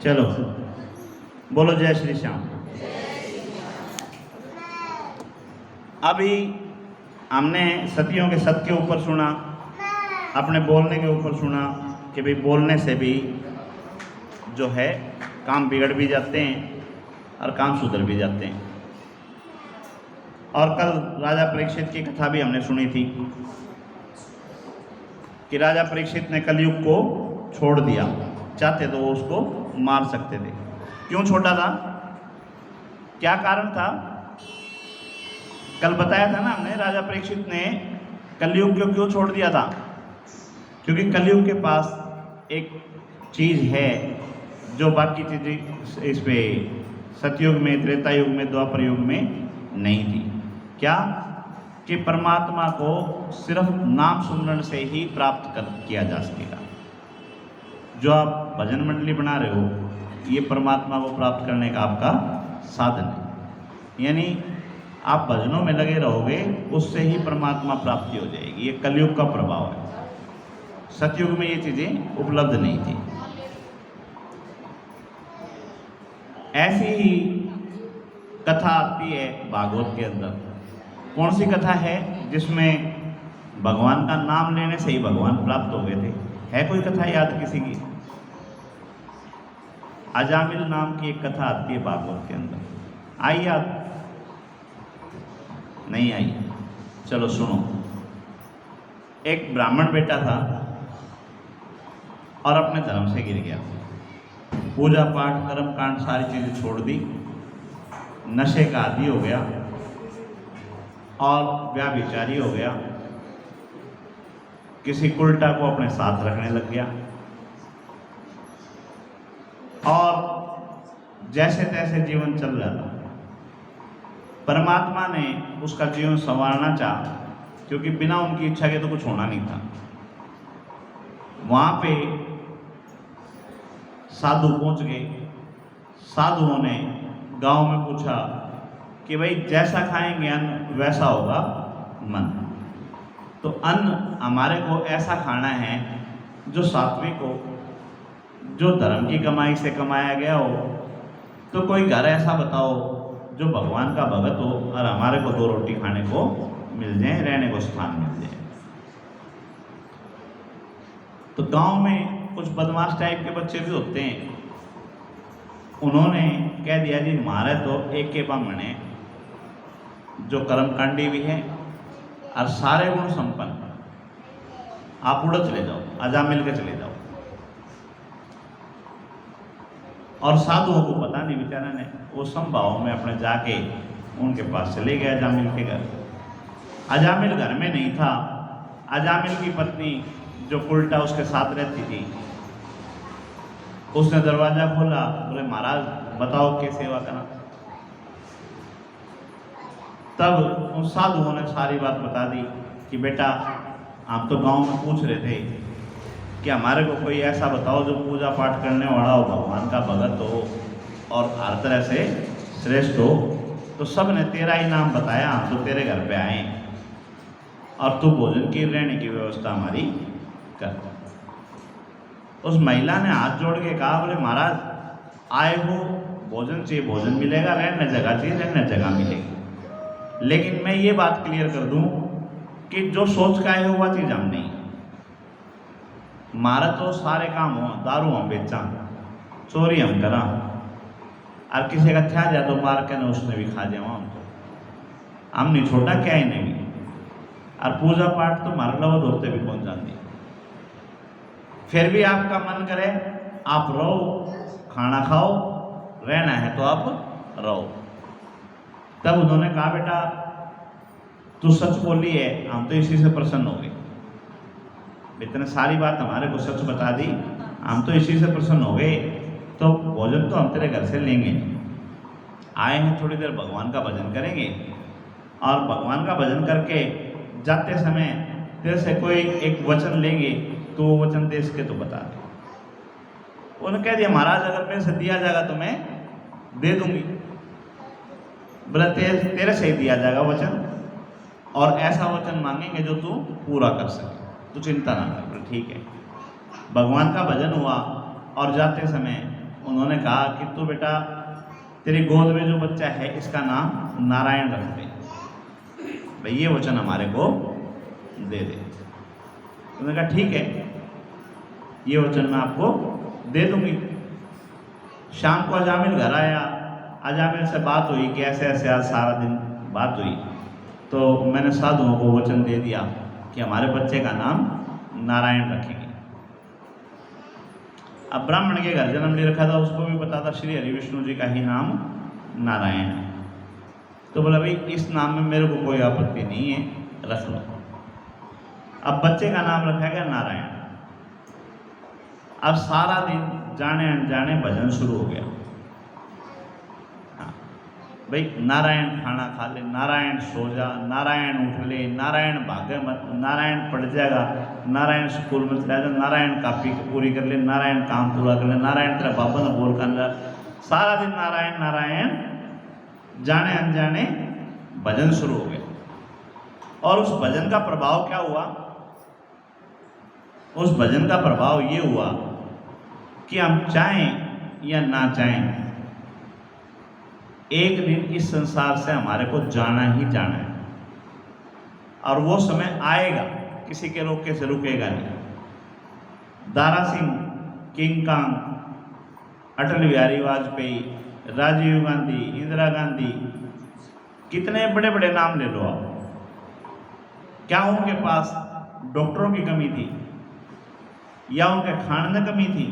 चलो बोलो जय श्री श्याम। अभी हमने सतियों के सत्य के ऊपर सुना, अपने बोलने के ऊपर सुना कि भाई बोलने से भी जो है काम बिगड़ भी जाते हैं और काम सुधर भी जाते हैं। और कल राजा परीक्षित की कथा भी हमने सुनी थी कि राजा परीक्षित ने कलयुग को छोड़ दिया, चाहते तो वो उसको मार सकते थे। क्यों छोड़ा था, क्या कारण था? कल बताया था ना हमने, राजा परीक्षित ने कलयुग को क्यों छोड़ दिया था? क्योंकि कलयुग के पास एक चीज़ है जो बाकी चीज़ें इस पे सतयुग में, त्रेता युग में, द्वापर युग में नहीं थी। क्या? कि परमात्मा को सिर्फ नाम सुमरण से ही प्राप्त किया जा सकेगा। जो आप भजन मंडली बना रहे हो, ये परमात्मा को प्राप्त करने का आपका साधन है। यानी आप भजनों में लगे रहोगे, उससे ही परमात्मा प्राप्ति हो जाएगी। ये कलयुग का प्रभाव है। सतयुग में ये चीज़ें उपलब्ध नहीं थी। ऐसी ही कथा आती है भागवत के अंदर। कौन सी कथा है? जिसमें भगवान का नाम लेने से ही भगवान प्राप्त हो गए थे। है कोई कथा याद किसी की? अजामिल नाम की एक कथा आती है भागवत के अंदर। आई याद? नहीं आई? चलो सुनो। एक ब्राह्मण बेटा था और अपने धर्म से गिर गया। पूजा पाठ, कर्म कांड, सारी चीज़ें छोड़ दी, नशे का आदी हो गया और व्याभिचारी हो गया। किसी उल्टा को अपने साथ रखने लग गया और जैसे तैसे जीवन चल रहा था। परमात्मा ने उसका जीवन संवारना चाहा, क्योंकि बिना उनकी इच्छा के तो कुछ होना नहीं था। वहाँ पे साधु पहुँच गए। साधुओं ने गांव में पूछा कि भाई जैसा खाएंगे अन्न वैसा होगा मन। तो अन्न हमारे को ऐसा खाना है जो सात्विक हो, जो धर्म की कमाई से कमाया गया हो। तो कोई घर ऐसा बताओ जो भगवान का भगत हो और हमारे को 2 रोटी खाने को मिल जाए, रहने को स्थान मिल जाए। तो गांव में कुछ बदमाश टाइप के बच्चे भी होते हैं। उन्होंने कह दिया जी हमारे तो एक के ब्राह्मण है जो कर्मकांडी भी है और सारे गुण संपन्न, आप उड़ चले जाओ, अजामिल के चले जाओ। और साधुओं को पता नहीं, बेचारा ने वो संभाव में अपने जाके उनके पास चले गए अजामिल के घर। अजामिल घर में नहीं था। अजामिल की पत्नी जो उल्टा उसके साथ रहती थी, उसने दरवाजा खोला, बोले महाराज बताओ क्या सेवा करना। तब उन साधुओं ने सारी बात बता दी कि बेटा आप तो गांव में पूछ रहे थे कि हमारे को कोई ऐसा बताओ जो पूजा पाठ करने वाला हो, भगवान का भगत हो और हर तरह से श्रेष्ठ हो। तो सब ने तेरा ही नाम बताया, हम तो तेरे घर पे आए और तू भोजन की, रहने की व्यवस्था हमारी कर। उस महिला ने हाथ जोड़ के कहा, बोले महाराज आए हो, भोजन चाहिए भोजन मिलेगा, रहने जगह चाहिए रहने जगह मिलेगी। लेकिन मैं ये बात क्लियर कर दूं कि जो सोच का है हुआ चीज़ हम नहीं। मारा तो सारे काम हो, दारू हम बेचा, चोरी हम करा और किसी का थ्या जा तो मार के ना उसने भी खा जाओ। हम नहीं छोटा क्या ही नहीं। और पूजा पाठ तो मार लो होते भी कौन जानती। फिर भी आपका मन करे आप रहो, खाना खाओ, रहना है तो आप रहो। तब उन्होंने कहा बेटा तू सच बोली है, हम तो इसी से प्रसन्न हो गए। इतने सारी बात हमारे को सच बता दी, हम तो इसी से प्रसन्न हो गए। तो भोजन तो हम तेरे घर से लेंगे, आए हैं थोड़ी देर भगवान का भजन करेंगे और भगवान का भजन करके जाते समय तेरे से कोई एक वचन लेंगे, तो वो वचन दे सके तो बता दे। उन्होंने कह दिया महाराज अगर मेरे से दिया जाएगा तो मैं दे दूंगी। बोला तेरे से ही दिया जाएगा वचन, और ऐसा वचन मांगेंगे जो तू पूरा कर सके, तू चिंता ना कर। ठीक है। भगवान का भजन हुआ और जाते समय उन्होंने कहा कि तू बेटा, तेरी गोद में जो बच्चा है इसका नाम नारायण रख दे, भाई ये वचन हमारे को दे दे। उन्होंने कहा ठीक है, ये वचन मैं आपको दे दूंगी। शाम को अजामिल घर आया, अजामिल से बात हुई कि ऐसे ऐसे आज सारा दिन बात हुई, तो मैंने साधुओं को वचन दे दिया कि हमारे बच्चे का नाम नारायण रखेंगे। अब ब्राह्मण के घर जन्म ले रखा था, उसको भी पता था श्री हरि विष्णु जी का ही नाम नारायण है, तो बोला भाई इस नाम में मेरे को कोई आपत्ति नहीं है, रख लो। अब बच्चे का नाम रखा गया नारायण। अब सारा दिन जाने अनजाने भजन शुरू हो गया। हाँ भाई, नारायण खाना खा ले, नारायण सो जा, नारायण उठ ले, नारायण भागे मत, नारायण पढ़ जाएगा, नारायण स्कूल में चला जा, नारायण कापी पूरी कर ले, नारायण काम पूरा कर ले, नारायण तेरा बाबा ने बोल कर, सारा दिन नारायण नारायण, जाने अनजाने भजन शुरू हो गया। और उस भजन का प्रभाव क्या हुआ? उस भजन का प्रभाव ये हुआ कि हम चाहें या ना चाहें, एक दिन इस संसार से हमारे को जाना ही जाना है, और वो समय आएगा, किसी के रोके से रुकेगा नहीं। दारा सिंह, किंग कांग, अटल बिहारी वाजपेयी, राजीव गांधी, इंदिरा गांधी, कितने बड़े बड़े नाम ले लो आप, क्या उनके पास डॉक्टरों की कमी थी, या उनके खाने में कमी थी,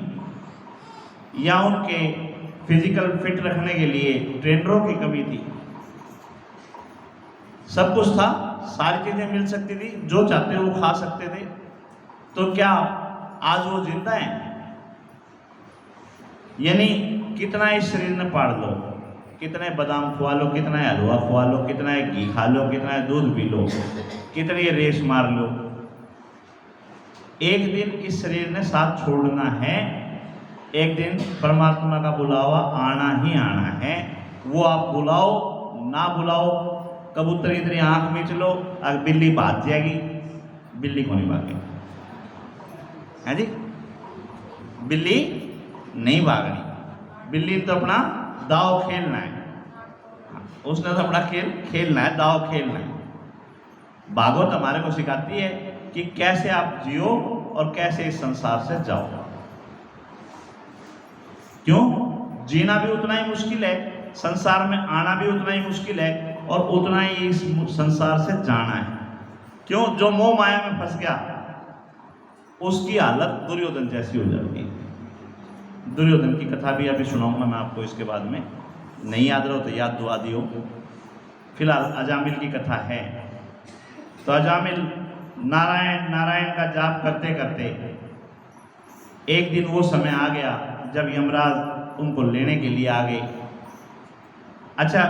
या उनके फिजिकल फिट रखने के लिए ट्रेनरों की कमी थी? सब कुछ था, सारी चीजें मिल सकती थी, जो चाहते वो खा सकते थे। तो क्या आज वो जिंदा हैं? यानी कितना इस शरीर में पाड़ लो, कितने बादाम खुआ लो, कितना हलवा खुआ लो, कितना घी खा लो, कितना दूध पी लो, कितनी रेस मार लो, एक दिन इस शरीर ने साथ छोड़ना है। एक दिन परमात्मा का बुलावा आना ही आना है। वो आप बुलाओ ना बुलाओ, कबूतर की तरह आंख में चलो, अगर बिल्ली भाग जाएगी, बिल्ली को नहीं भागेगी, है जी, बिल्ली नहीं भागनी। बिल्ली तो अपना दाव खेलना है, उसने तो अपना खेल खेलना है, दाव खेलना है। भागवत हमारे को सिखाती है कि कैसे आप जियो और कैसे इस संसार से जाओ। क्यों? जीना भी उतना ही मुश्किल है, संसार में आना भी उतना ही मुश्किल है, और उतना ही इस संसार से जाना है। क्यों? जो मोह माया में फंस गया उसकी हालत दुर्योधन जैसी हो जाती है। दुर्योधन की कथा भी अभी सुनाऊंगा मैं आपको, इसके बाद में नहीं याद रहो तो याद दुआ दियो। फिलहाल अजामिल की कथा है। तो अजामिल नारायण नारायण का जाप करते करते एक दिन वो समय आ गया जब यमराज उनको लेने के लिए आ गए। अच्छा,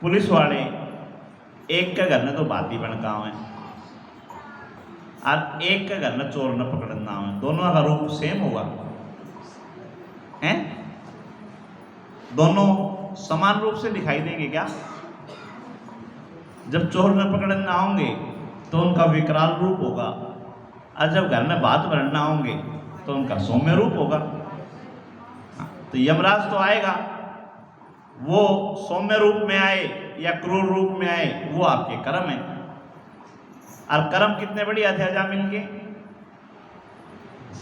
पुलिस वाले एक के घर में तो बाती बनकाव है, और एक के घर में चोर न पकड़ना है, दोनों का रूप सेम होगा, हैं? दोनों समान रूप से दिखाई देंगे क्या? जब चोर न पकड़ना होंगे तो उनका विकराल रूप होगा, और जब घर में बात भरना होंगे तो उनका सौम्य रूप होगा। तो यमराज तो आएगा, वो सौम्य रूप में आए या क्रूर रूप में आए, वो आपके कर्म है। और कर्म कितने बढ़िया थे अजामिल के,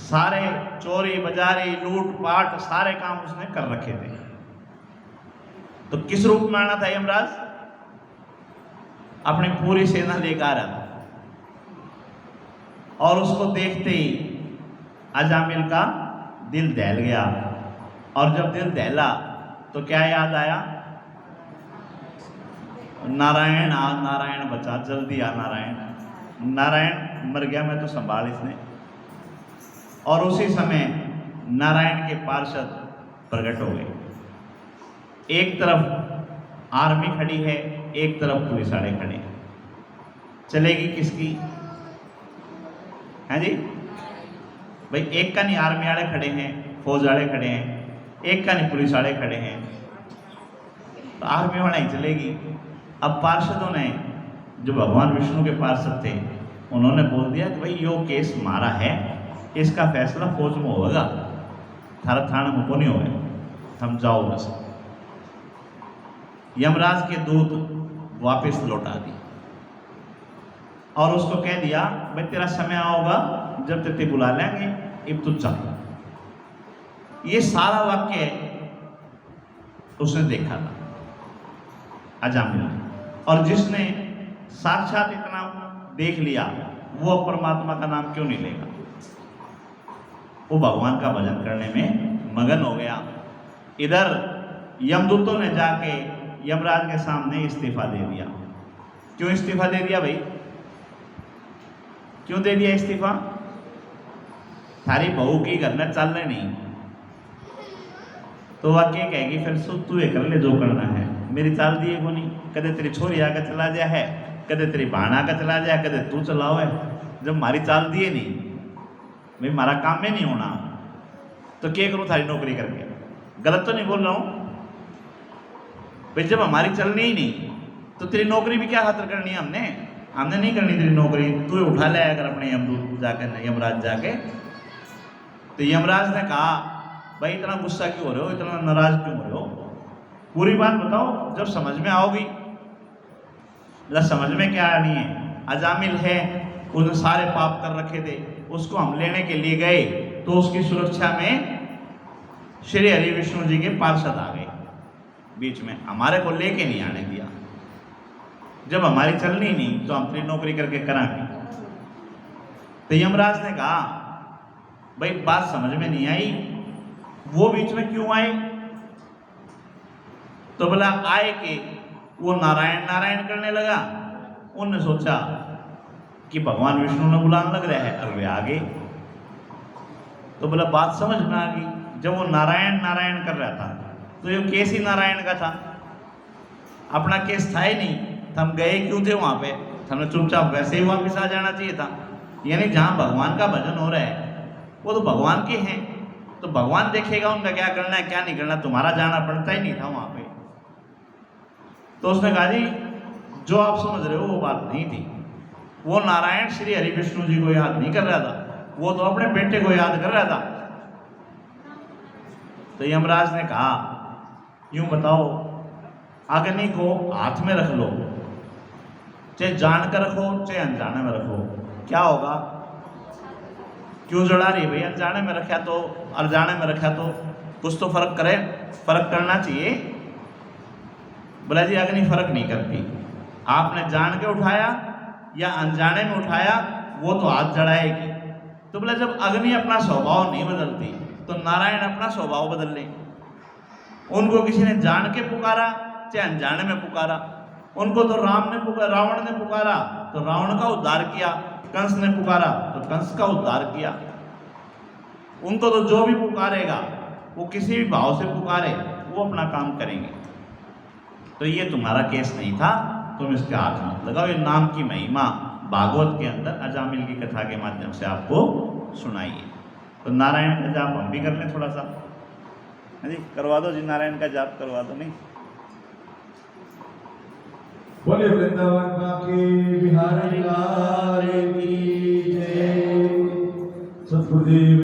सारे चोरी बजारी लूट पाट सारे काम उसने कर रखे थे। तो किस रूप में आना था यमराज? अपनी पूरी सेना लेकर आ रहा था, और उसको देखते ही अजामिल का दिल दहल गया। और जब दिल दहला तो क्या याद आया? नारायण आ, नारायण बचा, जल्दी आ नारायण, नारायण मर गया, मैं तो संभाल इसने। और उसी समय नारायण के पार्षद प्रकट हो गए। एक तरफ आर्मी खड़ी है, एक तरफ पुलिस वाले खड़े हैं। चलेगी किसकी? है जी भाई, एक का नहीं आर्मी वाले खड़े हैं, फौज वाले खड़े हैं, एक का नहीं पुलिस वाले खड़े हैं, तो आर्मी वाला ही चलेगी। अब पार्षदों ने, जो भगवान विष्णु के पार्षद थे, उन्होंने बोल दिया कि भाई यो केस मारा है, इसका फैसला फौज में होगा, थाना में को नहीं होगा। हम जाओ बस। यमराज के दूत वापस लौटा दी और उसको कह दिया भाई तेरा समय आओगा जब तेरे बुला लेंगे, अब तू चल। ये सारा वाक्य उसने देखा था अजामिल ने, और जिसने साक्षात इतना देख लिया वो परमात्मा का नाम क्यों नहीं लेगा? वो भगवान का भजन करने में मगन हो गया। इधर यमदूतों ने जाके यमराज के सामने इस्तीफा दे दिया। क्यों इस्तीफा दे दिया भाई? क्यों दे दिया इस्तीफा? थारी बहू की घर में चलने नहीं तो वह क्या कहेगी फिर तू ये कर ले जो करना है, मेरी चाल दिए को नहीं। कदे तेरी छोरी आकर चला जाए है, कदे तेरी बहन आकर चला जाए, कदे तू चलाओ है। जब हमारी चाल दिए नहीं भाई हमारा काम में नहीं होना तो क्या करूँ थारी नौकरी करके? गलत तो नहीं बोल रहा हूँ भाई। जब हमारी चलनी ही नहीं तो तेरी नौकरी भी क्या खातिर करनी है? हमने नहीं करनी तेरी नौकरी। तू उठा ले अगर अपने यमदूत जाकर यमराज जाके। तो यमराज ने कहा भाई इतना गुस्सा क्यों हो रहे हो, इतना नाराज क्यों हो रहे हो? पूरी बात बताओ, जब समझ में आओगी। समझ में क्या आनी है? अजामिल है, उसने सारे पाप कर रखे थे, उसको हम लेने के लिए गए तो उसकी सुरक्षा में श्री हरि विष्णु जी के पार्षद आ गए बीच में, हमारे को लेके नहीं आने दिया। जब हमारी चलनी नहीं तो हम अपनी नौकरी करके करांगे। तो यमराज ने कहा भाई बात समझ में नहीं आई, वो बीच में क्यों आए? तो बोला आए कि वो नारायण नारायण करने लगा। उनने सोचा कि भगवान विष्णु ने बुलाने लग रहा है और वे आगे। तो बोला बात समझ में आ गई। जब वो नारायण नारायण कर रहा था तो ये केस ही नारायण का था, अपना केस था ही नहीं। हम गए क्यों थे वहां पे? हमें चुपचाप वैसे ही वापस आ जाना चाहिए था। यानी जहां भगवान का भजन हो रहा है वो तो भगवान के हैं, तो भगवान देखेगा उनका क्या करना है क्या नहीं करना, तुम्हारा जाना पड़ता ही नहीं था वहां पे। तो उसने कहा जी जो आप समझ रहे हो वो बात नहीं थी। वो नारायण श्री हरि विष्णु जी को याद नहीं कर रहा था, वो तो अपने बेटे को याद कर रहा था। तो यमराज ने कहा यूं बताओ, अग्नि को हाथ में रख लो, चाहे जान कर रखो चाहे अनजाने में रखो, क्या होगा? क्यों जड़ा रही भाई? अनजाने में रखा तो अनजाने में रखा तो कुछ तो फर्क करे, फर्क करना चाहिए। बोला जी अग्नि फर्क नहीं करती, आपने जान के उठाया या अनजाने में उठाया वो तो हाथ जड़ाएगी। तो बोला जब अग्नि अपना स्वभाव नहीं बदलती तो नारायण अपना स्वभाव बदल ले। उनको किसी ने जान के पुकारा चाहे अनजाने में पुकारा, उनको तो राम ने पुकारा, रावण ने पुकारा तो रावण का उद्धार किया, कंस ने पुकारा तो कंस का उद्धार किया। उनको तो जो भी पुकारेगा वो किसी भी भाव से पुकारे वो अपना काम करेंगे। तो ये तुम्हारा केस नहीं था, तुम इसके हाथ मत लगाओ। ये नाम की महिमा भागवत के अंदर अजामिल की कथा के माध्यम से आपको सुनाइए। तो नारायण का जाप हम भी कर लें थोड़ा सा। जी करवा दो जी, नारायण का जाप करवा दो। नहीं बोले वृंदावन बाकी बिहारी लाल की जय। सतगुरुदेव